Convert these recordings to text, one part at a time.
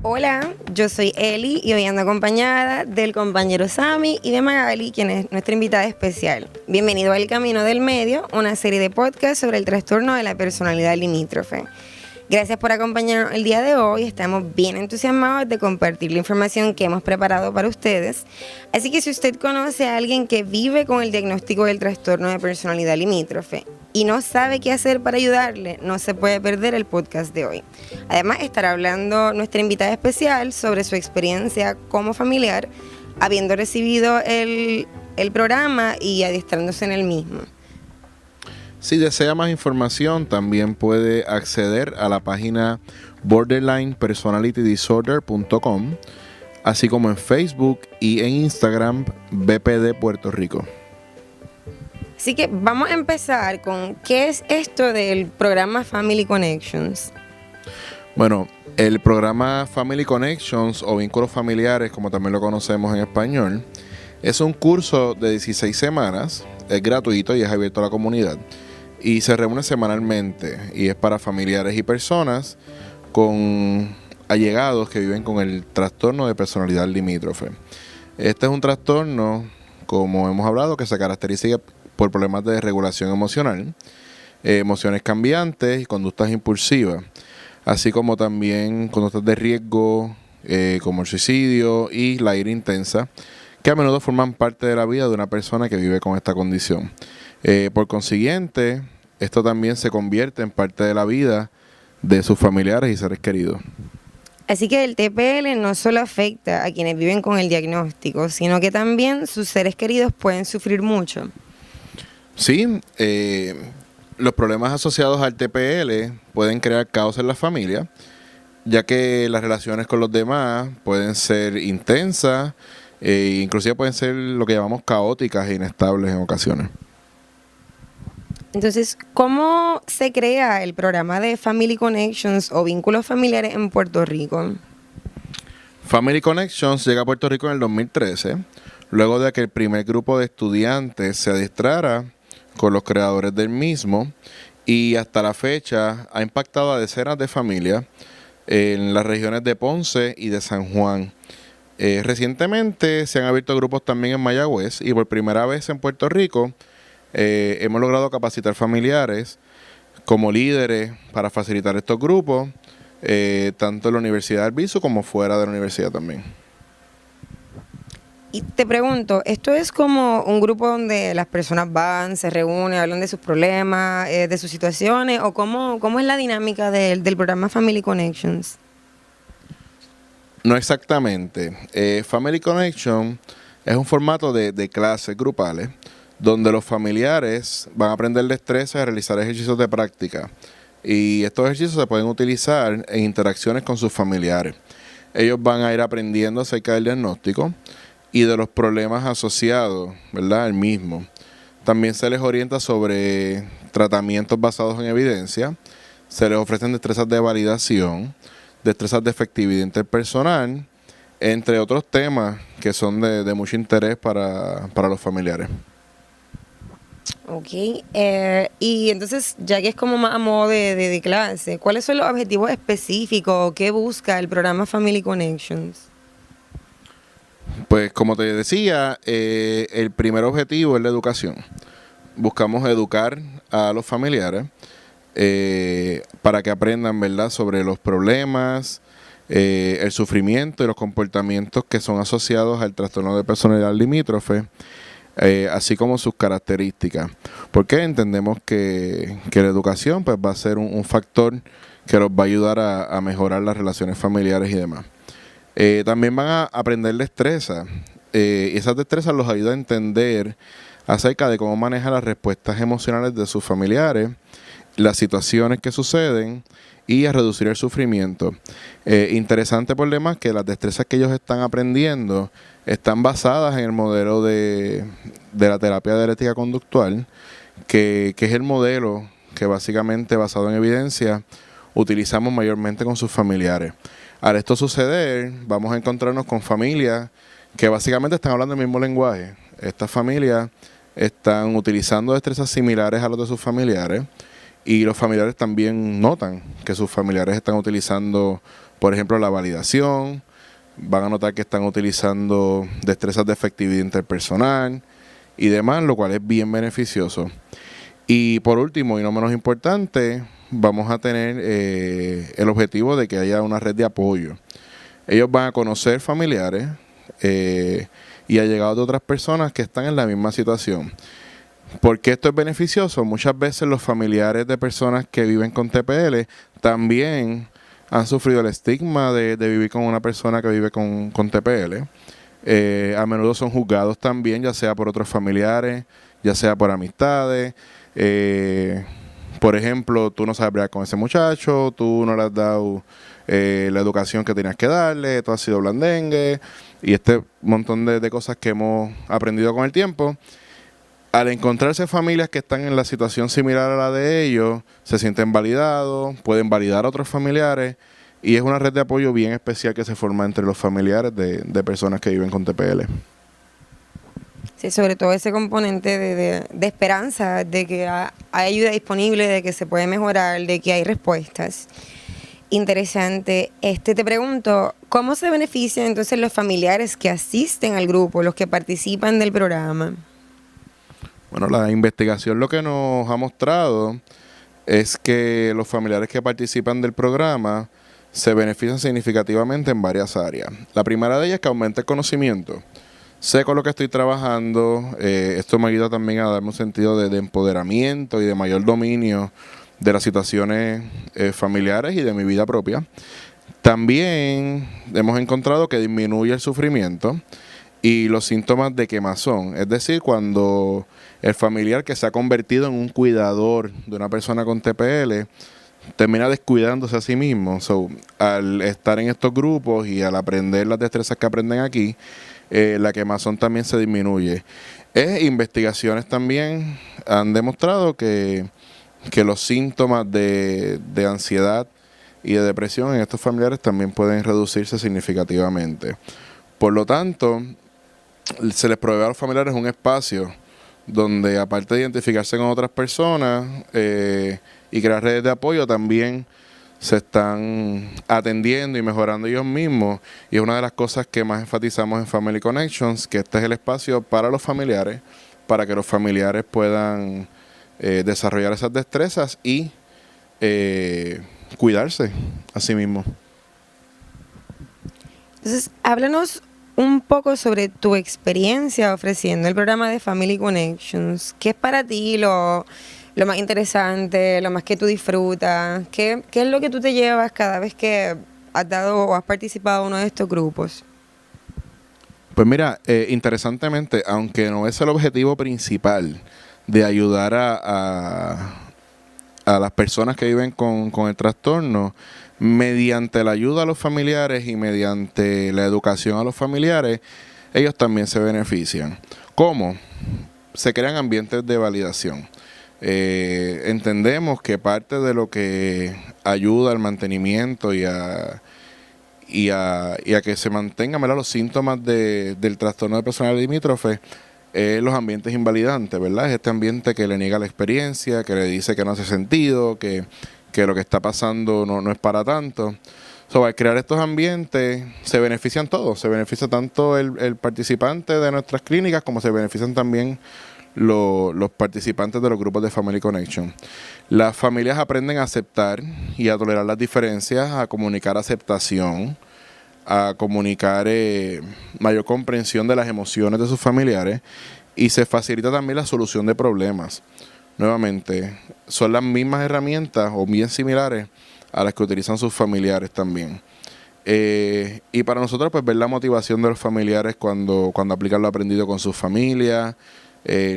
Hola, yo soy Eli y hoy ando acompañada del compañero Sammy y de Magali, quien es nuestra invitada especial. Bienvenido a El Camino del Medio, una serie de podcasts sobre el trastorno de la personalidad limítrofe. Gracias por acompañarnos el día de hoy. Estamos bien entusiasmados de compartir la información que hemos preparado para ustedes. Así que si usted conoce a alguien que vive con el diagnóstico del trastorno de personalidad limítrofe y no sabe qué hacer para ayudarle, no se puede perder el podcast de hoy. Además, estará hablando nuestra invitada especial sobre su experiencia como familiar, habiendo recibido el programa y adiestrándose en el mismo. Si desea más información, también puede acceder a la página borderlinepersonalitydisorder.com, así como en Facebook y en Instagram BPD Puerto Rico. Así que vamos a empezar con ¿qué es esto del programa Family Connections? Bueno, el programa Family Connections o Vínculos Familiares, como también lo conocemos en español, es un curso de 16 semanas, es gratuito y es abierto a la comunidad. Y se reúne semanalmente y es para familiares y personas con allegados que viven con el trastorno de personalidad limítrofe. Este es un trastorno, como hemos hablado, que se caracteriza por problemas de regulación emocional, emociones cambiantes y conductas impulsivas, así como también conductas de riesgo como el suicidio y la ira intensa, que a menudo forman parte de la vida de una persona que vive con esta condición. Por consiguiente, esto también se convierte en parte de la vida de sus familiares y seres queridos. Así que el TPL no solo afecta a quienes viven con el diagnóstico, sino que también sus seres queridos pueden sufrir mucho. Sí, los problemas asociados al TPL pueden crear caos en la familia, ya que las relaciones con los demás pueden ser intensas e inclusive pueden ser lo que llamamos caóticas e inestables en ocasiones. Entonces, ¿cómo se crea el programa de Family Connections o vínculos familiares en Puerto Rico? Family Connections llega a Puerto Rico en el 2013, luego de que el primer grupo de estudiantes se adiestrara con los creadores del mismo, y hasta la fecha ha impactado a decenas de familias en las regiones de Ponce y de San Juan. Recientemente se han abierto grupos también en Mayagüez y por primera vez en Puerto Rico hemos logrado capacitar familiares como líderes para facilitar estos grupos, tanto en la Universidad de Albizu como fuera de la universidad también. Y te pregunto, ¿esto es como un grupo donde las personas van, se reúnen, hablan de sus problemas, de sus situaciones, o cómo es la dinámica del programa Family Connections? No exactamente. Family Connection es un formato de clases grupales donde los familiares van a aprender destrezas y realizar ejercicios de práctica. Y estos ejercicios se pueden utilizar en interacciones con sus familiares. Ellos van a ir aprendiendo acerca del diagnóstico y de los problemas asociados, ¿verdad?, al mismo. También se les orienta sobre tratamientos basados en evidencia. Se les ofrecen destrezas de validación, destrezas de efectividad interpersonal, entre otros temas que son de mucho interés para los familiares. Ok, y entonces, ya que es como más a modo de clase, ¿cuáles son los objetivos específicos? ¿Qué busca el programa Family Connections? Pues como te decía, el primer objetivo es la educación. Buscamos educar a los familiares para que aprendan, ¿verdad?, sobre los problemas, el sufrimiento y los comportamientos que son asociados al trastorno de personalidad limítrofe, así como sus características. Porque entendemos que la educación pues, va a ser un factor que los va a ayudar a mejorar las relaciones familiares y demás. También van a aprender destrezas, y esas destrezas los ayudan a entender acerca de cómo manejar las respuestas emocionales de sus familiares, las situaciones que suceden y a reducir el sufrimiento. Interesante por demás que las destrezas que ellos están aprendiendo están basadas en el modelo de la terapia dialéctica conductual, que es el modelo que básicamente basado en evidencia utilizamos mayormente con sus familiares. Al esto suceder, vamos a encontrarnos con familias que básicamente están hablando el mismo lenguaje. Estas familias están utilizando destrezas similares a los de sus familiares y los familiares también notan que sus familiares están utilizando, por ejemplo, la validación. Van a notar que están utilizando destrezas de efectividad interpersonal y demás, lo cual es bien beneficioso. Y por último, y no menos importante, vamos a tener el objetivo de que haya una red de apoyo. Ellos van a conocer familiares y allegados de otras personas que están en la misma situación. ¿Por qué esto es beneficioso? Muchas veces los familiares de personas que viven con TPL también han sufrido el estigma de vivir con una persona que vive con TPL. A menudo son juzgados también, ya sea por otros familiares, ya sea por amistades. Por ejemplo, tú no sabes bregar con ese muchacho, tú no le has dado la educación que tenías que darle, tú has sido blandengue, y este montón de cosas que hemos aprendido con el tiempo. Al encontrarse familias que están en la situación similar a la de ellos, se sienten validados, pueden validar a otros familiares, y es una red de apoyo bien especial que se forma entre los familiares de personas que viven con TPL. Sí, sobre todo ese componente de esperanza, de que hay ayuda disponible, de que se puede mejorar, de que hay respuestas. Interesante. Te pregunto, ¿cómo se benefician entonces los familiares que asisten al grupo, los que participan del programa? Bueno, la investigación lo que nos ha mostrado es que los familiares que participan del programa se benefician significativamente en varias áreas. La primera de ellas es que aumenta el conocimiento. Sé con lo que estoy trabajando, esto me ayuda también a darme un sentido de empoderamiento y de mayor dominio de las situaciones familiares y de mi vida propia. También hemos encontrado que disminuye el sufrimiento y los síntomas de quemazón, es decir, cuando el familiar que se ha convertido en un cuidador de una persona con TPL termina descuidándose a sí mismo. Al estar en estos grupos y al aprender las destrezas que aprenden aquí, la quemazón también se disminuye. Investigaciones también han demostrado que los síntomas de ansiedad y de depresión en estos familiares también pueden reducirse significativamente. Por lo tanto, se les provee a los familiares un espacio donde, aparte de identificarse con otras personas y crear redes de apoyo, también se están atendiendo y mejorando ellos mismos. Y es una de las cosas que más enfatizamos en Family Connections, que este es el espacio para los familiares, para que los familiares puedan desarrollar esas destrezas y cuidarse a sí mismos. Entonces, háblanos un poco sobre tu experiencia ofreciendo el programa de Family Connections. ¿Qué es para ti lo más interesante, lo más que tú disfrutas? ¿Qué es lo que tú te llevas cada vez que has dado o has participado en uno de estos grupos? Pues mira, interesantemente, aunque no es el objetivo principal de ayudar a las personas que viven con el trastorno, mediante la ayuda a los familiares y mediante la educación a los familiares, ellos también se benefician. ¿Cómo? Se crean ambientes de validación. Entendemos que parte de lo que ayuda al mantenimiento y a que se mantengan, ¿verdad?, los síntomas del trastorno de personalidad limítrofe, los ambientes invalidantes, ¿verdad? Es este ambiente que le niega la experiencia, que le dice que no hace sentido, que lo que está pasando no es para tanto. Al crear estos ambientes se benefician todos, se beneficia tanto el participante de nuestras clínicas como se benefician también los participantes de los grupos de Family Connection. Las familias aprenden a aceptar y a tolerar las diferencias, a comunicar aceptación, a comunicar mayor comprensión de las emociones de sus familiares, y se facilita también la solución de problemas. Nuevamente, son las mismas herramientas o bien similares a las que utilizan sus familiares también. Y para nosotros, pues, ver la motivación de los familiares cuando aplican lo aprendido con sus familias,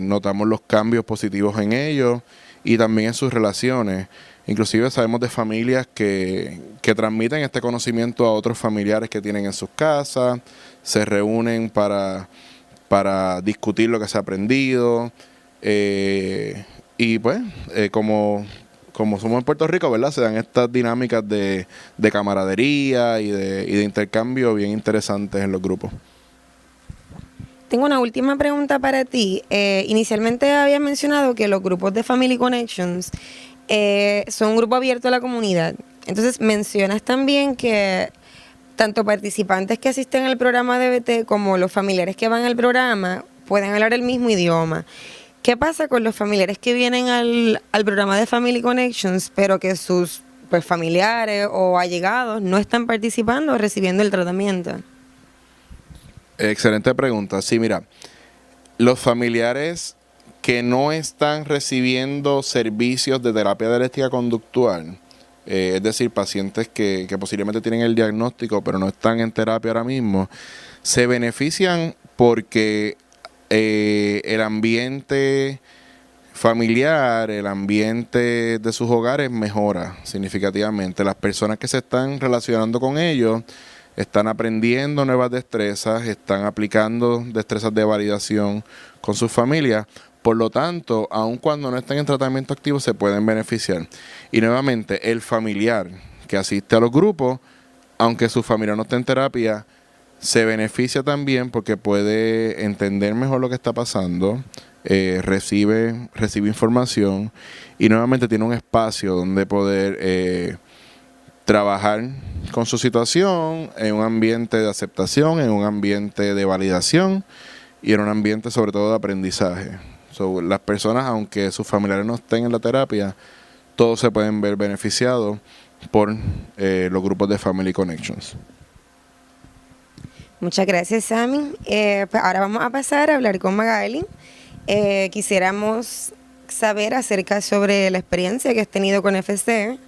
notamos los cambios positivos en ellos y también en sus relaciones. Inclusive sabemos de familias que transmiten este conocimiento a otros familiares que tienen en sus casas, se reúnen para discutir lo que se ha aprendido, y pues como somos en Puerto Rico, ¿verdad?, se dan estas dinámicas de camaradería y de intercambio bien interesantes en los grupos. Tengo una última pregunta para ti. Inicialmente habías mencionado que los grupos de Family Connections son un grupo abierto a la comunidad. Entonces mencionas también que tanto participantes que asisten al programa DBT como los familiares que van al programa pueden hablar el mismo idioma. ¿Qué pasa con los familiares que vienen al programa de Family Connections, pero que sus familiares o allegados no están participando o recibiendo el tratamiento? Excelente pregunta. Sí, mira, los familiares que no están recibiendo servicios de terapia dialéctica conductual, es decir, pacientes que posiblemente tienen el diagnóstico pero no están en terapia ahora mismo, se benefician porque el ambiente familiar, el ambiente de sus hogares mejora significativamente. Las personas que se están relacionando con ellos están aprendiendo nuevas destrezas, están aplicando destrezas de validación con sus familias. Por lo tanto, aun cuando no estén en tratamiento activo, se pueden beneficiar. Y nuevamente, el familiar que asiste a los grupos, aunque su familia no esté en terapia, se beneficia también porque puede entender mejor lo que está pasando, recibe información y nuevamente tiene un espacio donde poder trabajar con su situación en un ambiente de aceptación, en un ambiente de validación y en un ambiente sobre todo de aprendizaje. Las personas, aunque sus familiares no estén en la terapia, todos se pueden ver beneficiados por los grupos de Family Connections. Muchas gracias, Sammy. Pues ahora vamos a pasar a hablar con Magali. Quisiéramos saber acerca sobre la experiencia que has tenido con FC.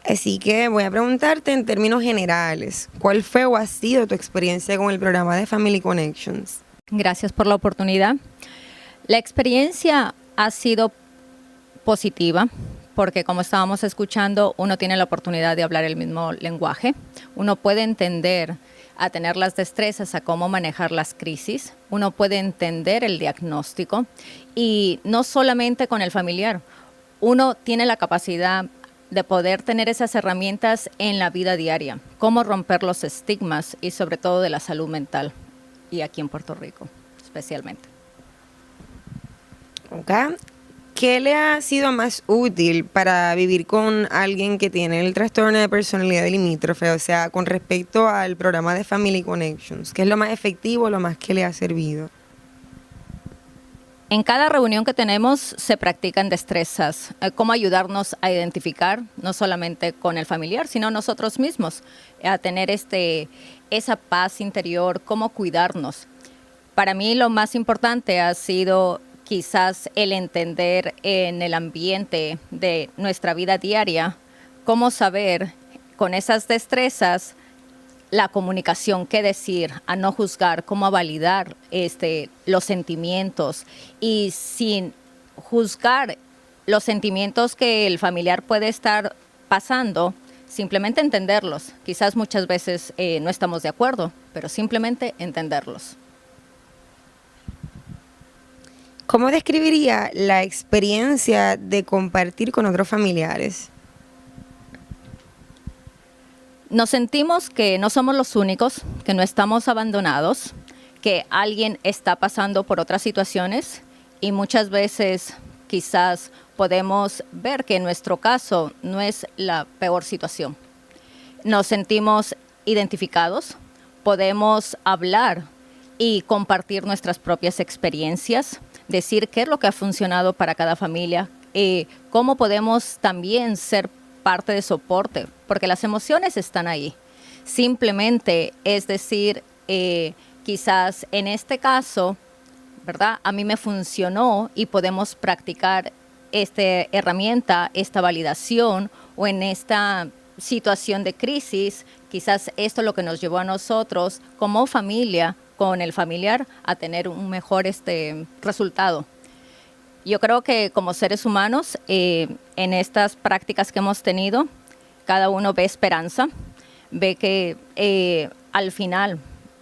Así que voy a preguntarte en términos generales, ¿cuál fue o ha sido tu experiencia con el programa de Family Connections? Gracias por la oportunidad. La experiencia ha sido positiva porque, como estábamos escuchando, uno tiene la oportunidad de hablar el mismo lenguaje. Uno puede entender, a tener las destrezas, a cómo manejar las crisis. Uno puede entender el diagnóstico y no solamente con el familiar. Uno tiene la capacidad de poder tener esas herramientas en la vida diaria, cómo romper los estigmas y sobre todo de la salud mental, y aquí en Puerto Rico especialmente. Okay. ¿Qué le ha sido más útil para vivir con alguien que tiene el trastorno de personalidad limítrofe? O sea, con respecto al programa de Family Connections, ¿qué es lo más efectivo, lo más que le ha servido? En cada reunión que tenemos se practican destrezas, cómo ayudarnos a identificar, no solamente con el familiar, sino nosotros mismos, a tener esa paz interior, cómo cuidarnos. Para mí lo más importante ha sido quizás el entender en el ambiente de nuestra vida diaria, cómo saber con esas destrezas la comunicación, qué decir, a no juzgar, cómo validar los sentimientos y sin juzgar los sentimientos que el familiar puede estar pasando, simplemente entenderlos. Quizás muchas veces no estamos de acuerdo, pero simplemente entenderlos. ¿Cómo describiría la experiencia de compartir con otros familiares? Nos sentimos que no somos los únicos, que no estamos abandonados, que alguien está pasando por otras situaciones y muchas veces quizás podemos ver que en nuestro caso no es la peor situación. Nos sentimos identificados, podemos hablar y compartir nuestras propias experiencias, decir qué es lo que ha funcionado para cada familia, cómo podemos también ser parte de soporte, porque las emociones están ahí. Simplemente es decir, quizás en este caso, ¿verdad? A mí me funcionó y podemos practicar esta herramienta, esta validación o en esta situación de crisis, quizás esto es lo que nos llevó a nosotros como familia, con el familiar, a tener un mejor resultado. Yo creo que como seres humanos, en estas prácticas que hemos tenido, cada uno ve esperanza, ve que al final,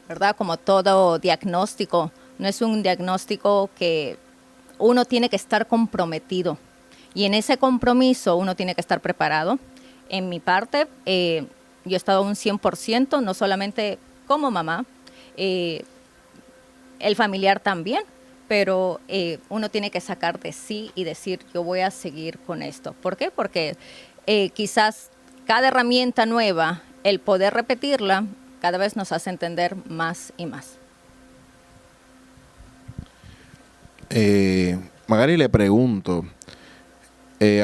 ¿verdad? Como todo diagnóstico, no es un diagnóstico que uno tiene que estar comprometido. Y en ese compromiso uno tiene que estar preparado. En mi parte, yo he estado un 100%, no solamente como mamá, el familiar también, pero uno tiene que sacar de sí y decir, yo voy a seguir con esto. ¿Por qué? Porque quizás cada herramienta nueva, el poder repetirla, cada vez nos hace entender más y más. Magali, le pregunto,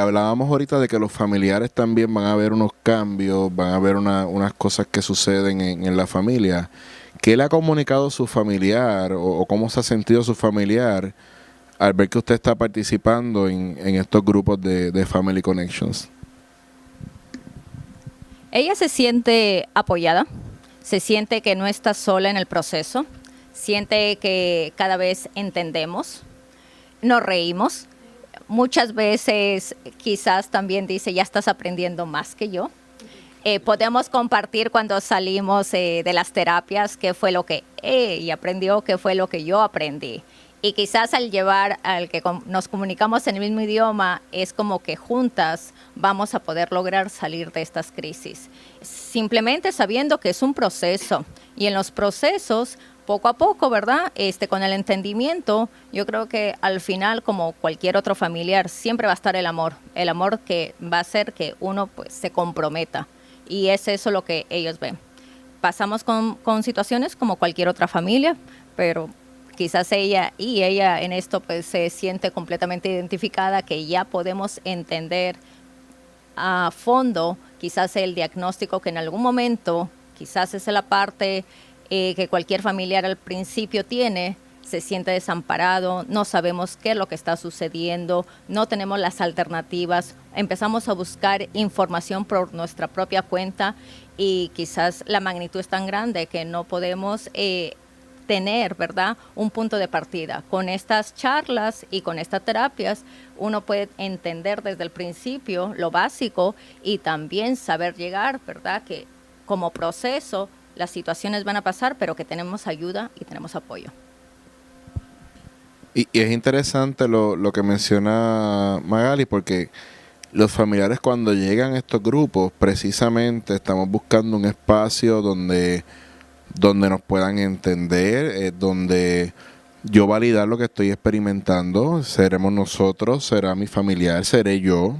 hablábamos ahorita de que los familiares también van a ver unos cambios, van a ver unas cosas que suceden en la familia. ¿Qué le ha comunicado su familiar o cómo se ha sentido su familiar al ver que usted está participando en estos grupos de Family Connections? Ella se siente apoyada, se siente que no está sola en el proceso, siente que cada vez entendemos, nos reímos. Muchas veces quizás también dice, ya estás aprendiendo más que yo. Podemos compartir cuando salimos de las terapias qué fue lo que ella aprendió, qué fue lo que yo aprendí. Y quizás al llevar al que nos comunicamos en el mismo idioma, es como que juntas vamos a poder lograr salir de estas crisis. Simplemente sabiendo que es un proceso y en los procesos, poco a poco, ¿verdad? Con el entendimiento, yo creo que al final, como cualquier otro familiar, siempre va a estar el amor que va a hacer que uno pues se comprometa. Y es eso lo que ellos ven. Pasamos con situaciones como cualquier otra familia, pero quizás ella en esto pues se siente completamente identificada, que ya podemos entender a fondo quizás el diagnóstico que en algún momento, quizás es la parte que cualquier familiar al principio tiene, se siente desamparado, no sabemos qué es lo que está sucediendo, no tenemos las alternativas, empezamos a buscar información por nuestra propia cuenta y quizás la magnitud es tan grande que no podemos tener, ¿verdad?, un punto de partida. Con estas charlas y con estas terapias uno puede entender desde el principio lo básico y también saber llegar, ¿verdad?, que como proceso las situaciones van a pasar, pero que tenemos ayuda y tenemos apoyo. Y es interesante lo que menciona Magali, porque los familiares cuando llegan a estos grupos, precisamente estamos buscando un espacio donde nos puedan entender, donde yo validar lo que estoy experimentando. Seremos nosotros, será mi familiar, seré yo.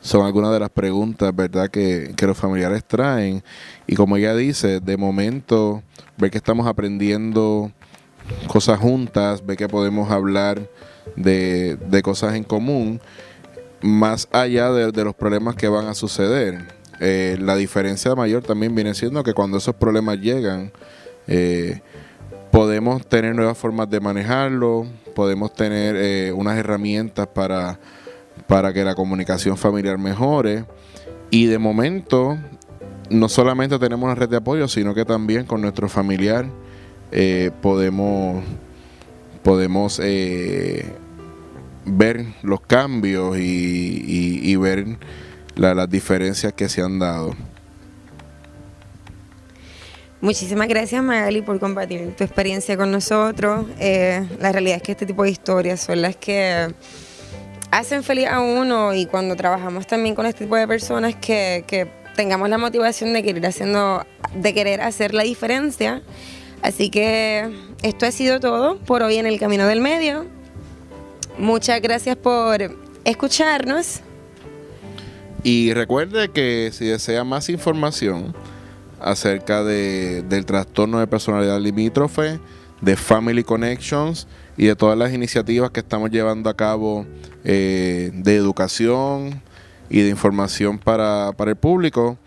Son algunas de las preguntas, ¿verdad?, que los familiares traen. Y como ella dice, de momento, ver que estamos aprendiendo cosas juntas, ver que podemos hablar de cosas en común, más allá de los problemas que van a suceder. La diferencia mayor también viene siendo que cuando esos problemas llegan, podemos tener nuevas formas de manejarlo, podemos tener unas herramientas para que la comunicación familiar mejore. Y de momento, no solamente tenemos una red de apoyo, sino que también con nuestro familiar podemos ver los cambios y ver las diferencias que se han dado. Muchísimas gracias, Magali, por compartir tu experiencia con nosotros. La realidad es que este tipo de historias son las que hacen feliz a uno, y cuando trabajamos también con este tipo de personas que tengamos la motivación de querer hacer la diferencia. Así que esto ha sido todo por hoy en El Camino del Medio. Muchas gracias por escucharnos. Y recuerde que si desea más información acerca del trastorno de personalidad limítrofe, de Family Connections y de todas las iniciativas que estamos llevando a cabo de educación y de información para el público,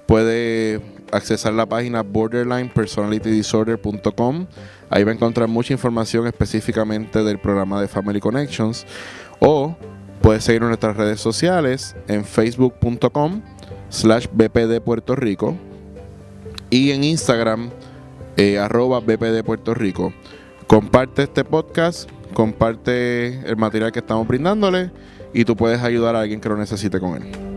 puede accesar la página borderlinepersonalitydisorder.com. Ahí va a encontrar mucha información específicamente del programa de Family Connections, o puede seguir en nuestras redes sociales en facebook.com/BPD Puerto Rico y en Instagram @BPD Puerto Rico. Comparte este podcast, comparte el material que estamos brindándole y tú puedes ayudar a alguien que lo necesite con él.